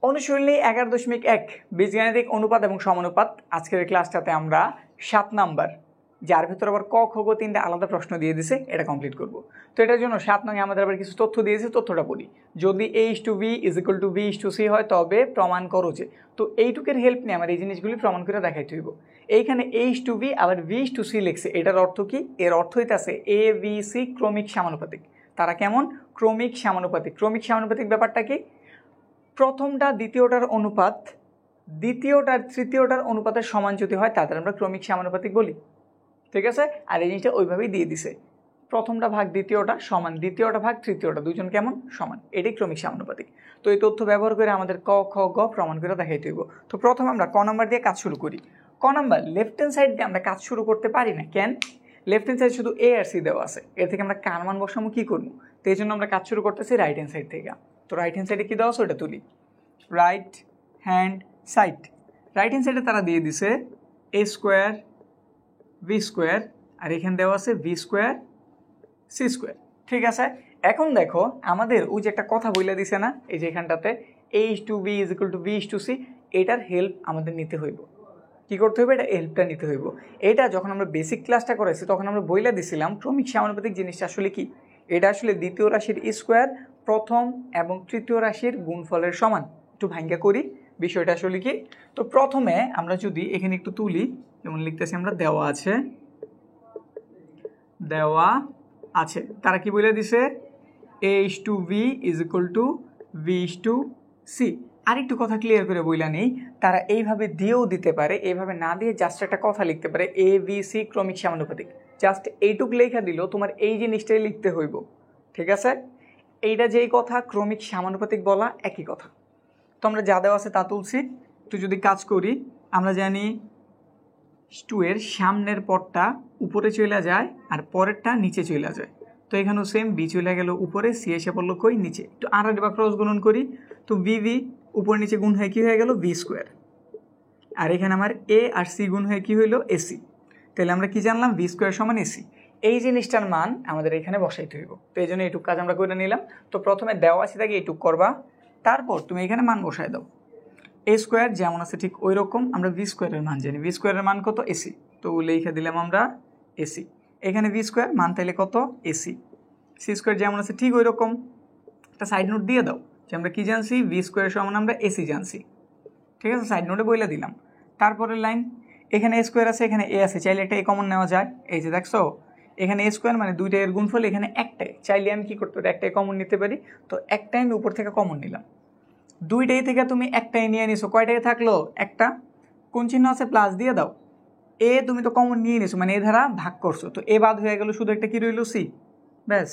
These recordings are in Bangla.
অনুশীলনী 11.1 বীজগাণিতিক অনুপাত এবং সমানুপাত। আজকের ক্লাসটাতে আমরা 7 নাম্বার, যার ভিতর আবার ক খ গ 3টা আলাদা প্রশ্ন দিয়ে দিছে, এটা কমপ্লিট করব। তো এটার জন্য 7 নং আমাদের আবার কিছু তথ্য দিয়েছে, তথ্যটা পড়ি। যদি a/b = b/c হয় তবে প্রমাণ করো যে। তো এইটুকের হেল্প নিয়ে আমার এই জিনিসগুলি প্রমাণ করে দেখাইতে হইব। এইখানে a/b আবার b/c লিখছে, এটার অর্থ কি? এর অর্থ হইতাছে a b c ক্রমিক সমানুপাতিক। তারা কেমন? ক্রমিক সমানুপাতিক। ক্রমিক সমানুপাতিক ব্যাপারটা কি? প্রথমটা দ্বিতীয়টার অনুপাত দ্বিতীয়টার তৃতীয়টার অনুপাতের সমান যদি হয় তাদের আমরা ক্রমিক সমানুপাতিক বলি, ঠিক আছে? আর এই জিনিসটা ওইভাবেই দিয়ে দিছে, প্রথমটা ভাগ দ্বিতীয়টা সমান দ্বিতীয়টা ভাগ তৃতীয়টা, দুজন কেমন? সমান। এটাই ক্রমিক সমানুপাতিক। তো এই তথ্য ব্যবহার করে আমাদের ক খ গ প্রমাণ করে দেখাইতে হইব। তো প্রথমে আমরা ক নাম্বার দিয়ে কাজ শুরু করি। ক নাম্বার লেফট হ্যান্ড সাইড দিয়ে আমরা কাজ শুরু করতে পারি না। কেন? লেফট হ্যান্ড সাইড শুধু এ আর সি দেওয়া আছে, এর থেকে আমরা কার মান বসাবো, কী করবো? তো এই জন্য আমরা কাজ শুরু করতেছি রাইট হ্যান্ড সাইড থেকে। তো রাইট হ্যান্ড সাইডে কী দেওয়া আছে ওটা তুলি। Right hand side, right hand সাইডে তারা দিয়ে দিছে a² b² আর এখানে দেওয়া আছে b² c², ঠিক আছে? এখন দেখো আমাদের ওই যে একটা কথা বলে দিছে না, এই যে এখানটাতে a/b = b/c, এটার হেল্প আমাদের নিতে হইব। কি করতে হইবে? এটা হেল্পটা নিতে হইব। এটা যখন আমরা বেসিক ক্লাসটা করেছি তখন আমরা বইলা দিছিলাম ক্রমিক সমানুপাতিক জিনিসটা আসলে কি। এটা আসলে দ্বিতীয় রাশির স্কোয়ার প্রথম এবং তৃতীয় রাশির গুণফলের সমান। একটু ভাঙ্গা করি বিষয়টা আসলে কি। তো প্রথমে আমরা যদি এখানে একটু তুলি, যেমন লিখতেছি আমরা দেওয়া আছে, তারা কি বলে দিছে? a/b = b/c। আরেকটু কথা ক্লিয়ার করে বইলা নেই, তারা এইভাবে দিয়েও দিতে পারে, এইভাবে না দিয়ে জাস্ট একটা কথা লিখতে পারে a b c ক্রমিক সমানুপাতিক। জাস্ট এইটুক লেখা দিল, তোমার এই জিনিসটাই লিখতে হইব, ঠিক আছে? এইটা যেই কথা ক্রমিক সমানুপাতিক বলা একই কথা। তো আমরা যা দেওয়া আছে তা তুলছি। একটু যদি কাজ করি, আমরা জানি 2 এর সামনের পদটা উপরে চলে যায় আর পরেরটা নিচে চলে যায়। তো এখানেও সেম, বি চলে গেল উপরে, সি এসে পড়লো কই? নিচে। একটু আর বা ক্রস গুণন করি, তো বি উপর নিচে গুণ হয়ে কী হয়ে গেল? b²। আর এখানে আমার এ আর সি গুণ হয়ে কী হইলো? এসি। তাহলে আমরা কি জানলাম? b² = ac। এই জিনিসটার মান আমাদের এখানে বসাইতে হইব। তো এই জন্য এইটুক কাজ আমরা করে নিলাম। তো প্রথমে দেওয়া আছে তাকে এইটুক করবা, তারপর তুমি এখানে মান বসায় দাও। a² যেমন আছে ঠিক ওই রকম আমরা b² এর মান জানি। b² এর মান কত? এসি। তো লিখে দিলাম আমরা এসি। এখানে b² মান তাইলে কত? এসি। c² যেমন আছে ঠিক ওই রকম একটা সাইড নোট দিয়ে দাও যে আমরা কি জানছি? b² সমান আমরা এসি জানছি, ঠিক আছে? সাইড নোটে বইলা দিলাম। তারপরের লাইন, এখানে a² আছে, এখানে a আছে, চাইলে একটা a কমন নেওয়া যায়। এই যে দেখছো, এখানে a² মানে দুইটা এর গুণফল, এখানে একটাই, চাইলে আমি কি করতে পারি? একটাই কমন নিতে পারি। তো একটাই আমি উপর থেকে কমন নিলাম। দুইটাই থেকে তুমি একটাই নিয়ে নিছো, কয়টাই থাকলো? একটা। কোন চিহ্ন আছে? প্লাস দিয়ে দাও। এ তুমি তো কমন নিয়ে নিছো, মানে এ ধারা ভাগ করছো, তো এ বাদ হয়ে গেল, শুধু একটা কি রইল? সি। ব্যাস।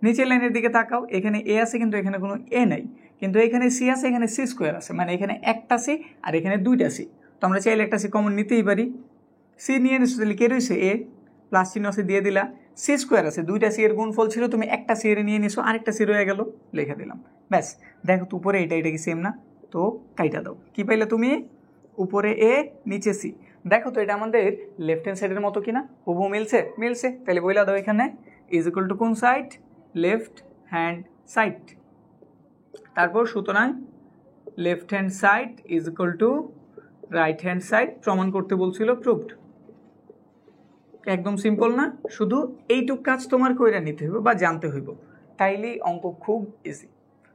নিচের লাইনের দিকে তাকাও, এখানে এ আছে কিন্তু এখানে কোনো এ নাই, কিন্তু এখানে সি আছে, এখানে c² আছে, মানে এখানে একটা সি আর এখানে দুইটা সি। তো আমরা চাইলে একটা সি কমন নিতেই পারি। সি নিয়ে নিছো, তাহলে কে রয়েছে? এ। প্লাস চিহ্ন আছে দিয়ে দিলা। c² আছে, দুইটা সি এর গুণফল ছিল, তুমি একটা সি এর নিয়ে নিছো, আরেকটা সি রয়ে গেল, লিখে দিলাম। ব্যাস। দেখো তো উপরে এটা কি সেম না? তো কাইটা দাও। কি পাইলে তুমি? উপরে এ নিচে সি। দেখো তো এটা আমাদের লেফট হ্যান্ড সাইডের মতো কিনা? হুবহু মিলছে? মিলছে। তাহলে বইলা দাও এখানে = কোন সাইড? Left hand side. তারপর সুতরাং left hand side = right hand side প্রমাণ করতে বলছিল, প্রুভড। একদম সিম্পল না? শুধু এইটুক কাজ তোমার কইরা নিতে হইব বা জানতে হইব, তাইলেই অঙ্ক খুব ইজি।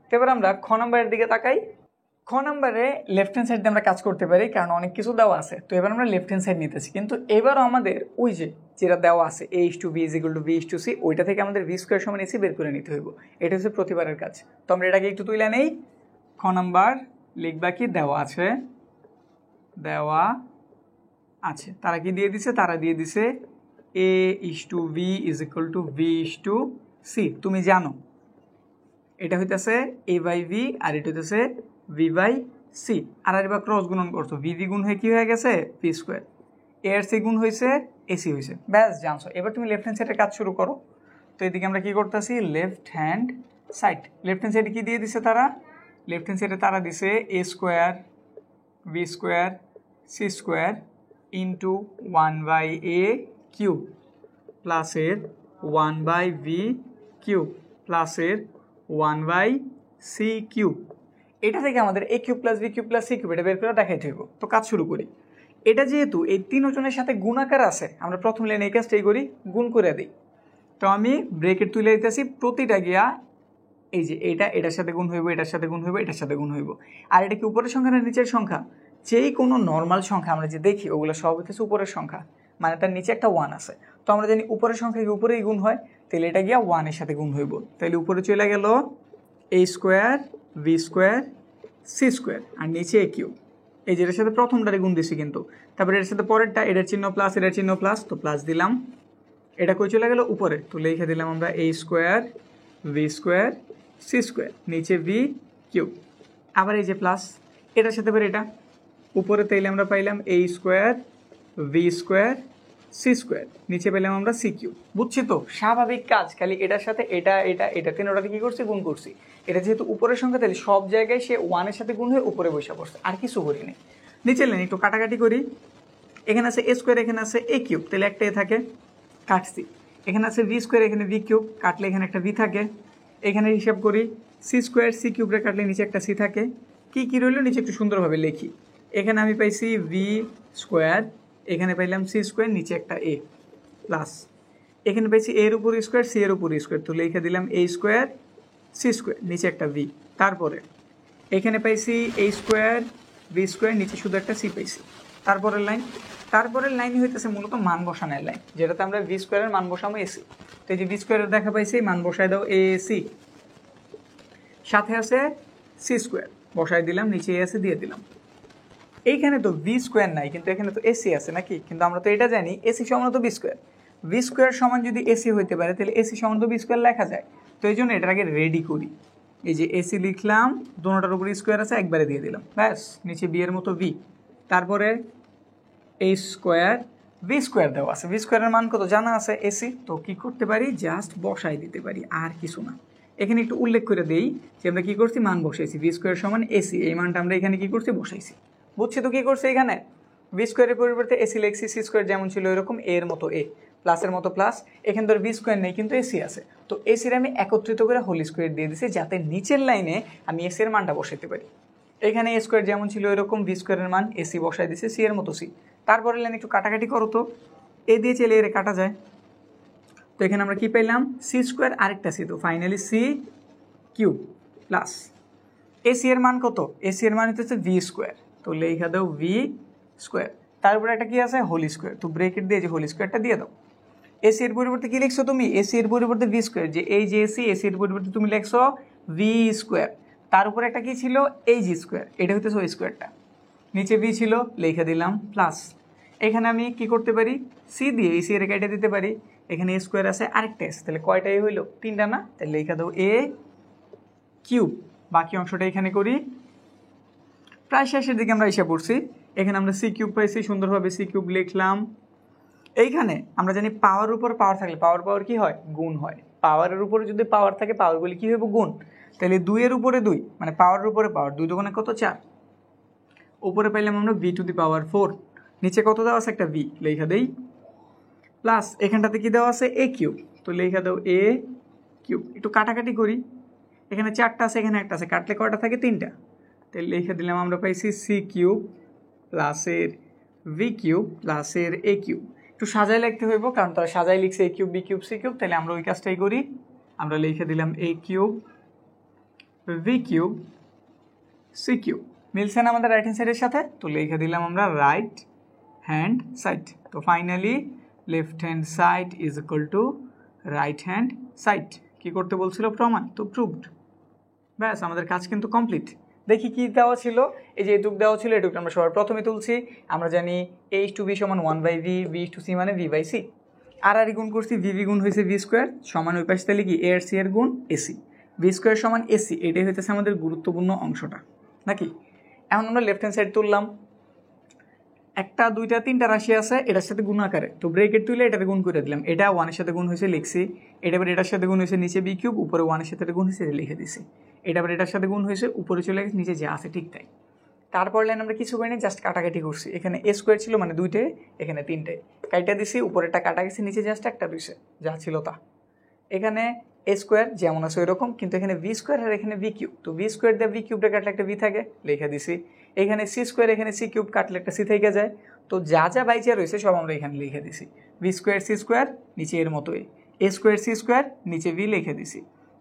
তো এবার আমরা খ নাম্বারের দিকে তাকাই। খ নাম্বারে লেফট হ্যান্ড সাইড দিয়ে আমরা কাজ করতে পারি, কারণ অনেক কিছু দেওয়া আছে। তো এবার আমরা লেফট হ্যান্ড সাইড নিতেছি, কিন্তু এবারও আমাদের ওই যে যেটা দেওয়া আছে a/b = b/c, ওইটা থেকে আমাদের b² = ac বের করে নিতে হইব। এটা হচ্ছে প্রতিবারের কাজ। তো আমরা এটাকে একটু তুলে নেই। খ নাম্বার লিখবা কি? দেওয়া আছে। তারা কি দিয়ে দিছে? তারা দিয়ে দিছে a/b = b/c। তুমি জানো এটা হইতেছে a/b আর এটা হইতেছে b/c। আর এবার ক্রস গুণন করছো, b গুণ হয়ে কি হয়ে গেছে? p²। a আর c গুণ হয়েছে, ac হয়েছে। ব্যাস, জানছো। এবার তুমি লেফট হ্যান্ড সাইডের কাজ শুরু করো। তো এদিকে আমরা কি করতেছি? Left hand side. Left hand সাইডে কি দিয়ে দিছে তারা? লেফট হ্যান্ড সাইডে তারা দিছে a² b² c² into 1/a³ প্লাসের 1/b³ প্লাসের 1/c³ এটা থেকে আমাদের a cube plus b cube plus c cube এটা বের করে দেখাইতে হইব। তো কাজ শুরু করি। এটা যেহেতু এই তিনজনের সাথে গুণাকার আছে, আমরা প্রথম লাইনে এই কাজটাই করি, গুণ করে দিই। তো আমি ব্রেকেট তুলে দিতেছি, প্রতিটা গিয়া এই যে এটার সাথে গুণ হইব, এটার সাথে গুণ হইব, এটার সাথে গুণ হইব। আর এটা কি উপরের সংখ্যা না নিচের সংখ্যা? যেই কোনো নর্মাল সংখ্যা আমরা যে দেখি ওগুলো সব হচ্ছে উপরের সংখ্যা, মানে তার নিচে একটা 1 আছে। তো আমরা জানি উপরের সংখ্যা কি উপরেই গুণ হয়, তাহলে এটা গিয়া 1 এর সাথে গুণ হইব। তাহলে উপরে চলে গেল a square B square C square আর নিচে a কিউব। এই যেটার সাথে প্রথমটারে গুণ দিছি কিন্তু, তারপরে এটার সাথে পরেরটা, এটার চিহ্ন প্লাস, এটার চিহ্ন প্লাস, তো প্লাস দিলাম। এটা কই চলে গেল উপরে, তো লিখে দিলাম আমরা a square B square C square নিচে বি কিউব। আবার এই যে প্লাস, এটার সাথে এবার এটা উপরে, তাইলে আমরা পাইলাম a square B square C square নিচে পেলাম আমরা সি কিউব। বুঝছি তো? স্বাভাবিক কাজ, খালি এটার সাথে এটা তিনটাকে কী করছি, গুণ করছি। এটা যেহেতু উপরের সংখ্যা, তাহলে সব জায়গায় সে 1 এর সাথে গুণ হয়ে উপরে বসে পড়ছে, আর কিছু করিনি। নিচে লাইন একটু কাটাকাটি করি। এখানে আছে a স্কোয়ার, এখানে আছে a কিউব, তাহলে একটা এ থাকে, কাটছি। এখানে আছে ভি স্কোয়ার, এখানে ভি কিউব, কাটলে এখানে একটা ভি থাকে। এখানে হিসাব করি, সি স্কোয়ার সি কিউবরে কাটলে নিচে একটা সি থাকে। কী রইল নিচে একটু সুন্দরভাবে লিখি। এখানে আমি পাইছি ভি স্কোয়ার, এখানে পাইলাম সি স্কোয়ার নিচে একটা এ প্লাস, এখানে পাইছি এর উপর স্কোয়ার সি এর উপর স্কোয়ার, তো লিখে দিলাম a স্কোয়ার সি স্কোয়ার নিচে একটা ভি। তারপরে এখানে পাইছি a স্কোয়ার বি স্কোয়ার নিচে শুধু একটা সি পাইছি। তারপরের লাইন হইতেছে মূলত মান বসানোর লাইন, যেটাতে আমরা ভি স্কোয়ারের মান বসাবো এসি। তো এই যে ভি স্কোয়ারের দেখা পাইছি, মান বসায় দাও এ সি, সাথে আছে সি স্কোয়ার বসায় দিলাম, নিচে এ আছে দিয়ে দিলাম। এইখানে তো ভি স্কোয়ার নাই, কিন্তু এখানে তো এসি আছে নাকি? কিন্তু আমরা তো এটা জানি এসি সমান তো বি স্কোয়ার। ভি স্কোয়ার সমান যদি এসি হইতে পারে, তাহলে এসি সমান তো বি স্কোয়ার লেখা যায়। তো এই জন্য এটার আগে রেডি করি। এই যে এসি লিখলাম, দোনোটার উপরে স্কোয়ার আছে, একবারে দিয়ে দিলাম, ব্যাস। নিচে বি এর মতো ভি, তারপরে এ স্কোয়ার ভি স্কোয়ার দেওয়া আছে। ভি স্কোয়ারের মান কত জানা আছে এসি, তো কী করতে পারি, জাস্ট বসাই দিতে পারি, আর কিছু না। এখানে একটু উল্লেখ করে দেই যে আমরা কী করছি, মান বসাইছি। ভি স্কোয়ার সমান এসি, এই মানটা আমরা এখানে কী করছি, বসাইছি। বুঝছি তো কী করছে? এখানে ভি স্কোয়ারের পরিবর্তে এসি লেখছি, সি স্কোয়ার যেমন ছিল এরকম এর মতো এ, প্লাসের মতো প্লাস। এখানে ধর ভি স্কোয়ার নেই, কিন্তু এসি আছে, তো এসির আমি একত্রিত করে হোল স্কোয়ার দিয়ে দিছি, যাতে নিচের লাইনে আমি এসি এর মানটা বসাইতে পারি। এখানে এ স্কোয়ার যেমন ছিল এরকম ভি স্কোয়ারের মান এসি বসাই দিছে, সি এর মতো সি। তারপরে লাইন একটু কাটাকাটি করো তো, এ দিয়ে চলে এর কাটা যায়। তো এখানে আমরা কী পেলাম, সি স্কোয়ার আরেকটা সি, তো finally c cube plus AC এর মান কত, এসি এর মান হচ্ছে ভি স্কোয়ার, তো লেখা দাও ভি স্কোয়ার। তারপরে একটা কি আছে, হোল স্কোয়ার, তো ব্রেকেট দিয়ে যে হোল স্কোয়ারটা দিয়ে দাও। এসি এর পরিবর্তে কি লিখছো তুমি, এসি এর পরিবর্তে ভি স্কোয়ার, যে এই যে এসি, এসি এর পরিবর্তে তুমি লিখছো ভি স্কোয়ার, তার উপরে একটা কি ছিল, এই জি স্কোয়ার, এটা হইতেছে ওই স্কোয়ারটা, নিচে ভি ছিল, লিখে দিলাম প্লাস। এখানে আমি কি করতে পারি, সি দিয়ে এই সি এর কেটে দিতে পারি। এখানে এ স্কোয়ার আছে, আরেকটা এস, তাহলে কয়টা এ হইলো, তিনটা না, তাহলে লিখে দাও এ কিউব। বাকি অংশটা এখানে করি, প্রায় শেষের দিকে আমরা এসে পড়ছি। এখানে আমরা সি কিউব পাইছি, সুন্দরভাবে সি কিউব লিখলাম। এইখানে আমরা জানি পাওয়ার উপর পাওয়ার থাকলে পাওয়ার কি হয়, গুণ হয়। পাওয়ারের উপরে যদি পাওয়ার থাকে, পাওয়ারগুলি কী হইব, গুণ। তাহলে 2 এর উপরে 2, মানে পাওয়ারের উপরে পাওয়ার, 2 দুগুণে কত, 4। উপরে পাইলাম আমরা ভি টু দি পাওয়ার 4, নিচে কত দেওয়া আছে, একটা ভি, লেখা দেই প্লাস। এখানটাতে কি দেওয়া আছে, এ কিউব, তো লেখা দাও এ কিউব। একটু কাটাকাটি করি, এখানে 4টা আছে, এখানে একটা আছে, কাটলে কয়টা থাকে, 3টা। তাহলে লিখে দিলাম আমরা পাইছি সি কিউব প্লাসের ভি কিউব প্লাসের এ কিউব। একটু সাজাই লিখতে হইব, কারণ তারা সাজাই লিখছে A cube B cube C cube, তাহলে আমরা ওই কাজটাই করি। আমরা লিখে দিলাম A cube B cube C cube. মিলছে না আমাদের রাইট হ্যান্ড সাইডের সাথে, তো লিখে দিলাম আমরা রাইট হ্যান্ড সাইড। তো finally left hand side is equal to right hand side. কী করতে বলছিল, প্রমাণ, তো প্রুভড। ব্যাস, আমাদের কাজ কিন্তু কমপ্লিট। দেখি কি দেওয়া ছিল, এই যে এটুক দেওয়া ছিল, এটুকু আমরা সবার প্রথমে তুলছি। আমরা জানি এইচ টু ভি সমান 1/v, ভি টু সি মানে v/c। আর গুণ করছি, ভি গুণ হয়েছে ভি স্কোয়ার সমান ওই পাশে, তাহলে কি এ আর সি এর গুণ এসি, ভি স্কোয়ার সমান এসি, এটাই হইতেছে আমাদের গুরুত্বপূর্ণ অংশটা নাকি। এখন আমরা লেফট হ্যান্ড সাইড তুললাম, একটা দুইটা তিনটা রাশি আছে এটার সাথে গুণ আকারে, তো ব্রেকেট তুলে এটাতে গুণ করে দিলাম। এটা 1 এর সাথে গুণ হয়েছে লিখছি, এটা আবার এটার সাথে গুণ হয়েছে নিচে বি কিউব, উপরে 1 এর সাথে গুণ হয়েছে লিখে দিছি। এটা আবার এটার সাথে গুণ হয়েছে, উপরে চলে গেছে, নিচে যা আছে ঠিক তাই। তারপর লাইন আমরা কিছু করিনি, জাস্ট কাটাকাটি করছি। এখানে এ স্কোয়ার ছিল মানে 2টে, এখানে 3টে, কাইটা দিছি, উপরেরটা কাটা গেছে, নিচে জাস্ট একটা দিছে, যা ছিল তা। এখানে এ স্কোয়ার যেমন আছে ওই রকম, কিন্তু এখানে ভি স্কোয়ার আর এখানে ভি কিউব, তো ভি স্কোয়ার দিয়ে ভি কিউবটা কাটলে একটা ভি থাকে, লিখে দিছি। এখানে সি স্কোয়ার এখানে সি কিউব কাটলে একটা সি থেকে যায়, তো যা যা বাইচা রয়েছে সব আমরা এখানে লিখে দিছি। ভি স্কোয়ার সি স্কোয়ার নিচে এর মতো এ স্কোয়ার সি স্কোয়ার নিচে ভি লিখে দিছি,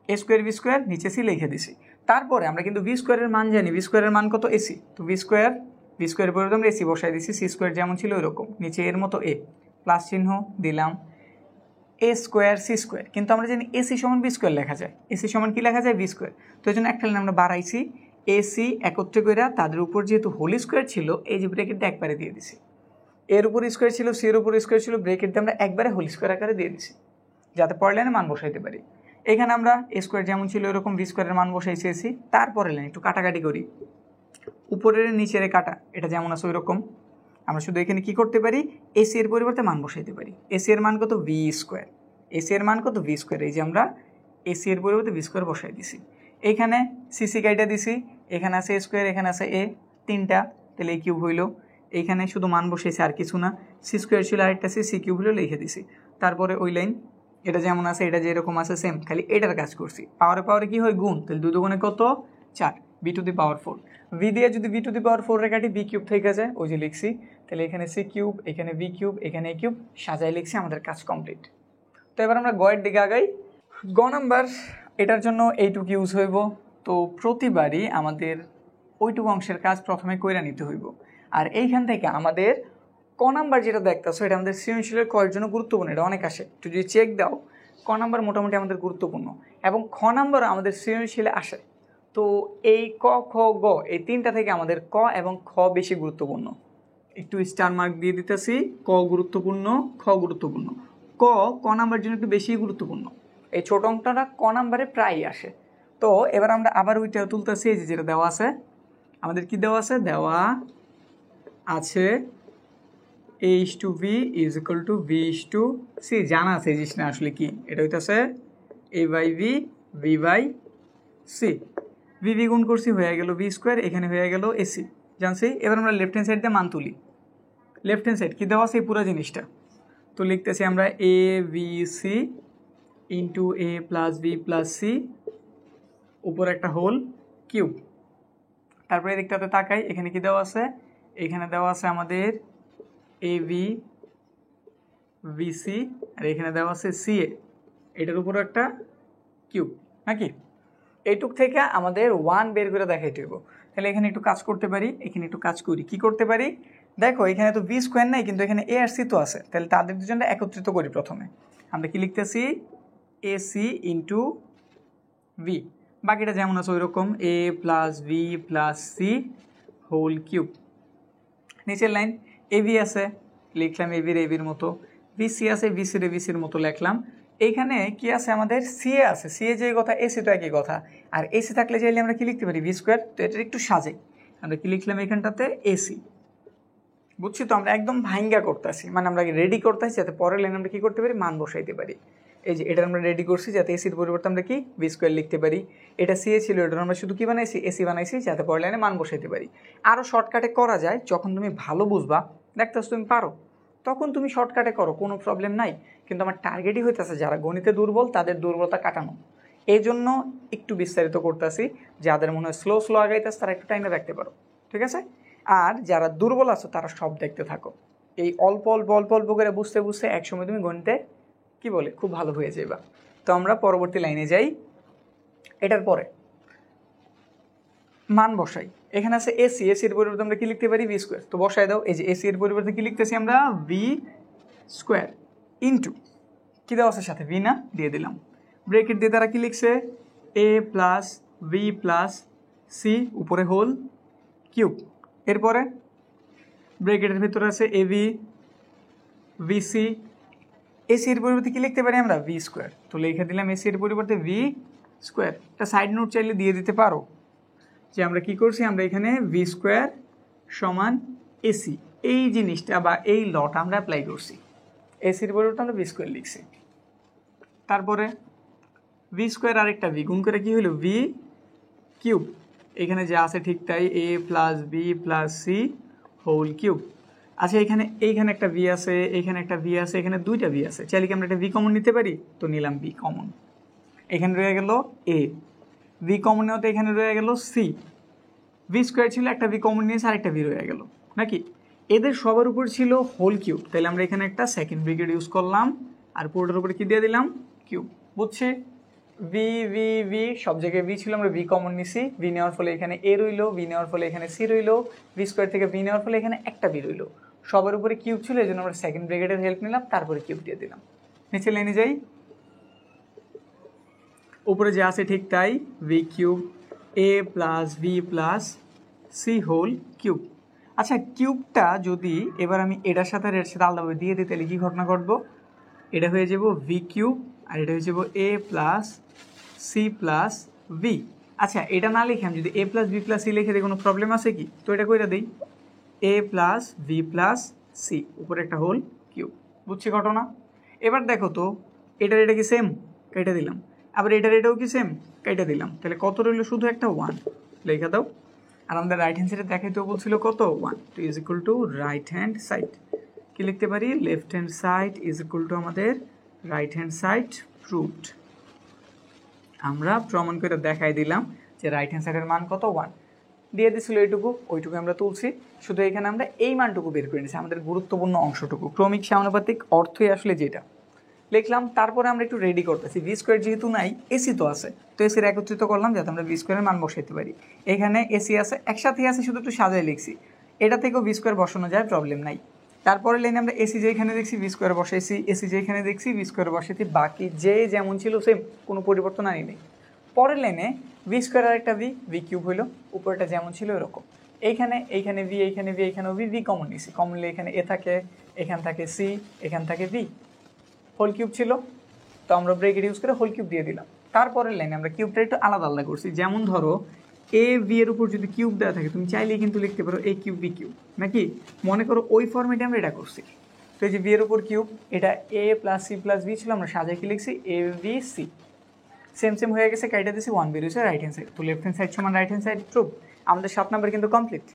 এ স্কোয়ার ভি স্কোয়ার নিচে সি লিখে দিছি। তারপরে আমরা কিন্তু ভি স্কোয়ারের মান জানি, ভি স্কোয়ারের মান কত এসি, তো ভি স্কোয়ার পরে আমরা এসি বসাই দিছি, সি স্কোয়ার যেমন ছিল ওইরকম নিচে এর মতো এ প্লাস চিহ্ন দিলাম, এ স্কোয়ার সি স্কোয়ার, কিন্তু আমরা জানি এসি সমান বি স্কোয়ার লেখা যায়, এসি সমান কি লেখা যায় বি স্কোয়ার, তো এই জন্য একটা লাইন আমরা বাড়াইছি, এসি একত্রে করে তাদের উপর যেহেতু হোল স্কোয়ার ছিল এই যে ব্রেকেটটা একবারে দিয়ে দিছি, এর উপর স্কোয়ার ছিল সি এর উপর স্কোয়ার ছিল, ব্রেকেট দিয়ে আমরা একবারে হোল স্কোয়ার আকারে দিয়ে দিছি যাতে পরের লাইনে মান বসাইতে পারি। এখানে আমরা এ স্কোয়ার যেমন ছিল এরকম বি স্কোয়ারের মান বসাইছি এসি, তারপরে লাইন একটু কাটাকাটি করি, উপরের নিচের কাটা এটা যেমন আছে ওই রকম, আমরা শুধু এখানে কি করতে পারি এসি এর পরিবর্তে মান বসাইতে পারি, এসি এর মান কত ভি স্কোয়ার, এসি এর মান কত ভি স্কোয়ার, এই যে আমরা এসি এর পরিবর্তে ভি স্কোয়ার বসাই দিছি। এইখানে সিসি কাইটা দিছি, এখানে আছে এ স্কোয়ার এখানে আছে এ তিনটা, তাহলে এই কিউব হইল, এইখানে শুধু মান বসাইছি আর কিছু না, সি স্কোয়ার ছিল আরেকটা সি কিউব হইলো লিখে দিছি। তারপরে ওই লাইন এটা যেমন আছে এটা যেরকম আছে সেম, খালি এটার কাজ করছি, পাওয়ারে কি হয় গুণ, তাহলে 2 দুগুণে কত 4, b to the power 4, v দিয়ে যদি বি টু দি পাওয়ার 4 রেখাটি বি কিউব থেকে যায় ওই যে লিখছি, তাহলে এখানে সি কিউব এখানে বি কিউব এখানে এ কিউব সাজাই লিখছি, আমাদের কাজ কমপ্লিট। তো এবার আমরা গয়ের দিকে আগাই। গ নাম্বার এটার জন্য এইটুকু ইউজ হইব, তো প্রতিবারই আমাদের ওইটুকু অংশের কাজ প্রথমে কইরা নিতে হইব, আর এইখান থেকে আমাদের ক নাম্বার যেটা দেখতেছো এটা আমাদের সৃজনশীলের কয়ের জন্য গুরুত্বপূর্ণ, এটা অনেক আসে, একটু যদি চেক দাও ক নাম্বার মোটামুটি আমাদের গুরুত্বপূর্ণ এবং খ নাম্বার আমাদের সৃজনশীলে আসে। তো এই ক খ গ এই তিনটা থেকে আমাদের ক এবং খ বেশি গুরুত্বপূর্ণ, একটু স্টার মার্ক দিয়ে দিতেছি, ক গুরুত্বপূর্ণ খ গুরুত্বপূর্ণ, ক নাম্বার জন্য একটু বেশি গুরুত্বপূর্ণ, এই ছোট অঙ্কটা ক নাম্বারে প্রায়ই আসে। তো এবার আমরা আবার ওইটা তুলতেছি, এই যে যেটা দেওয়া আছে আমাদের কি দেওয়া আছে, দেওয়া আছে H2V is equal to V/C, জানা আছে এই জিনিসটা আসলে কি, এটা হইতেছে A/V/C, VV গুণ করছি হয়ে গেল V স্কোয়ার, এখানে হয়ে গেল AC জানছি। এবার আমরা লেফট হ্যান্ড সাইড দিয়ে মান তুলি, লেফট হ্যান্ড সাইড কি দেওয়া আছে এই পুরো জিনিসটা, তো লিখতেছি আমরা ABC into A plus B plus C উপর একটা হোল কিউব, তারপরে দিকটাতে তাকাই এখানে কি দেওয়া আছে, এখানে দেওয়া আছে আমাদের AVBC আর এখানে দেওয়া আছে CA, এটার উপর একটা কিউব নাকি, এইটুক থেকে আমাদের 1 বের করে দেখাইতে হইব। তাহলে এখানে একটু কাজ করতে পারি, এখানে একটু কাজ করি, কি করতে পারি দেখো এখানে তো ভি স্কোয়ার নাই কিন্তু এখানে এ আর সি তো আছে, তাহলে তাদের দুজনটা একত্রিত করি। প্রথমে আমরা কি লিখতেছি AC ইন্টু ভি, বাকিটা যেমন আছে ওই রকম A plus B plus C whole cube, নিচের লাইন এবি আছে লিখলাম এবির মতো, বিসি আছে বিসির মতো লিখলাম। এইখানে কি আছে আমাদের সিএ আছে, সিএ যে কথা এসি তো একই কথা, আর এসি থাকলে চাইলে আমরা কি লিখতে পারি ভি স্কোয়ার, তো এটা একটু সাজাই, আমরা কি লিখলাম এখানটাতে এসি, বুঝছি তো আমরা একদম ভাঙ্গা করতেছি, মানে আমরা রেডি করতেছি যাতে পরের লাইন আমরা কী করতে পারি মান বসাইতে পারি। এই যে এটা আমরা রেডি করছি যাতে এসির পরিবর্তে আমরা কি ভি স্কোয়ার লিখতে পারি, এটা সিএ ছিল এটা আমরা শুধু কি বানাইছি এসি বানাইছি যাতে পরের লাইনে মান বসাইতে পারি। আরও শর্টকাটে করা যায়, যখন তুমি ভালো বুঝবা দেখতেছো তুমি পারো তখন তুমি শর্টকাটে করো, কোনো প্রবলেম নাই, কিন্তু আমার টার্গেটই হইতেছে যারা গণিতে দুর্বল তাদের দুর্বলতা কাটানো, এই জন্য একটু বিস্তারিত করতেছি, যাদের মনে হয় স্লো আগাইতেছে তারা একটু টাইমে রাখতে পারো, ঠিক আছে। আর যারা দুর্বল আছো তারা সব দেখতে থাকো, এই অল্প করে বুঝতে একসময় তুমি গণিতে কি বলে খুব ভালো হয়ে যাবা। তো আমরা পরবর্তী লাইনে যাই, এটার পরে মান বসাই, এখানে আছে এসির পরিবর্তে আমরা কি লিখতে পারি ভি স্কোয়ার, তো বসাই দাও। এই যে এসি এর পরিবর্তে কি লিখতেছি আমরা ভি স্কোয়ার ইন্টু কি দেওয়া আছে সাথে ভি না দিয়ে দিলাম, ব্রেকেট দিয়ে তারা কি লিখছে এ প্লাস ভি প্লাস সি উপরে হোল কিউব, এরপরে ব্রেকেটের ভিতরে আছে এবি ভিসি, এসি এর পরিবর্তে কি লিখতে পারি আমরা ভি স্কোয়ার, তো লিখে দিলাম এসি এর পরিবর্তে ভি স্কোয়ার। একটা সাইড নোট চাইলে দিয়ে দিতে পারো যে আমরা কি করছি, আমরা এখানে ভি স্কোয়ার সমান এসি এই জিনিসটা বা এই লটা আমরা অ্যাপ্লাই করছি, এসির পরিবর্তে আমরা ভি স্কোয়ার লিখছি। তারপরে ভি স্কোয়ার আরেকটা ভি গুণ করে কি হলো ভি কিউব, এখানে যা আছে ঠিক তাই A plus B plus C whole cube. আচ্ছা এইখানে একটা ভি আছে, এইখানে একটা ভি আছে, এখানে দুইটা ভি আছে, চাইলে কি আমরা একটা ভি কমন নিতে পারি, তো নিলাম ভি কমন। এখানে রয়ে গেল এ, ভি কমন নেওয়াতে এখানে রয়ে গেল সি, ভি স্কোয়ার ছিল একটা ভি কমন নিয়েছে আরেকটা ভি রয়ে গেল নাকি, এদের সবার উপর ছিল হোল কিউব, তাহলে আমরা এখানে একটা সেকেন্ড ব্র্যাকেট ইউজ করলাম আর পুরোটার উপরে কি দিয়ে দিলাম কিউব, বুঝছি। ভি ভি ভি সব জায়গায় ভি ছিল, আমরা ভি কমন নিছি, ভি নেওয়ার ফলে এখানে এ রইলো, ভি নেওয়ার ফলে এখানে সি রইলো, ভি স্কোয়ার থেকে ভি নেওয়ার ফলে এখানে একটা ভি রইলো, সবার উপরে কিউব ছিল, এই জন্য আমরা সেকেন্ড ব্র্যাকেটের হেল্প নিলাম, তারপরে কিউব দিয়ে দিলাম। নিচে লাইনে যাই, উপরে যে আছে ঠিক তাই, B cube A plus B plus C whole cube. আচ্ছা কিউবটা যদি এবার আমি এটার সাথে এর সাথে আলাদাভাবে দিয়ে দিই তাহলে কী ঘটনা ঘটবো, এটা হয়ে যাব ভি কিউব আর এটা হয়ে যাব এ প্লাস সি প্লাস ভি। আচ্ছা এটা না লিখে আমি যদি এ প্লাস বি প্লাস সি লিখে দিই কোনো প্রবলেম আছে কি, তো এটা কইরা দিই এ প্লাস ভি প্লাস সি উপরে একটা হোল কিউব, বুঝছি ঘটনা। এবার দেখো তো এটার এটা কি সেম, কেটে দিলাম, আবার এটার এটাও কি সেম, কেটে দিলাম, তাহলে কত রইল শুধু একটা ওয়ান, লেখা দাও। আর আমাদের রাইট হ্যান্ড সাইডে দেখাইতেও বলছিল কত ওয়ান, তো is equal to right hand side, কি লিখতে পারি left hand side is equal two আমাদের রাইট হ্যান্ড সাইড প্রুভড। আমরা প্রমাণ করে দেখাই দিলাম যে রাইট হ্যান্ড সাইডের মান কত ওয়ান, দিয়ে দিছিল এইটুকু, ওইটুকু আমরা তুলছি, শুধু এখানে আমরা এই মানটুকু বের করে নিয়েছি, আমাদের গুরুত্বপূর্ণ অংশটুকু, ক্রমিক সমানুপাতিক অর্থই আসলে যেটা লিখলাম। তারপরে আমরা একটু রেডি করতেছি, ভি স্কোয়ার যেহেতু নাই এসি তো আছে, তো এসির একত্রিত করলাম যাতে আমরা ভি স্কোয়ারের মান বসাইতে পারি, এখানে এসি আছে একসাথেই আছে, শুধু একটু সাজায় লিখছি, এটা থেকেও ভি স্কোয়ার বসানো যায় প্রবলেম নাই। তারপরে লাইনে আমরা এসি যেখানে দেখছি ভি স্কোয়ার বসাইছি, এসি যেখানে দেখছি ভি স্কোয়ার বসাইছি, বাকি যে যেমন ছিল সেম, কোনো পরিবর্তন আনি নেই। পরের লাইনে ভি স্কোয়ার আর একটা ভি, ভি কিউব হইলো, উপরটা যেমন ছিল এরকম, এইখানে এইখানে ভি, এইখানে ভি, এইখানেও ভি, ভি কমন নিছি, কমনলি এখানে এ থাকে, এখান থাকে সি, এখান থাকে ভি, হোল কিউব ছিল, তো আমরা ব্রেকেট ইউজ করে হোল কিউব দিয়ে দিলাম। তারপরের লাইনে আমরা কিউবটা একটু আলাদা আলাদা করছি, যেমন ধরো এ ভি এর উপর যদি কিউব দেওয়া থাকে তুমি চাইলেই কিন্তু লিখতে পারো এ কিউব বি কিউব নাকি, মনে করো ওই ফর্মেটে আমরা এটা করছি, তো এই যে বি এর উপর কিউব, এটা এ প্লাস সি প্লাস বি ছিল, আমরা সাজাই কি লিখছি A B C, same same হয়ে গেছে, কাইটা দিছি ওয়ান বেরিয়েছে রাইট হ্যান্ড সাইড, তো লেফট হ্যান্ড সাইড সমান রাইট হ্যান্ড সাইড প্রুভ, আমাদের 7 নাম্বার কিন্তু কমপ্লিট।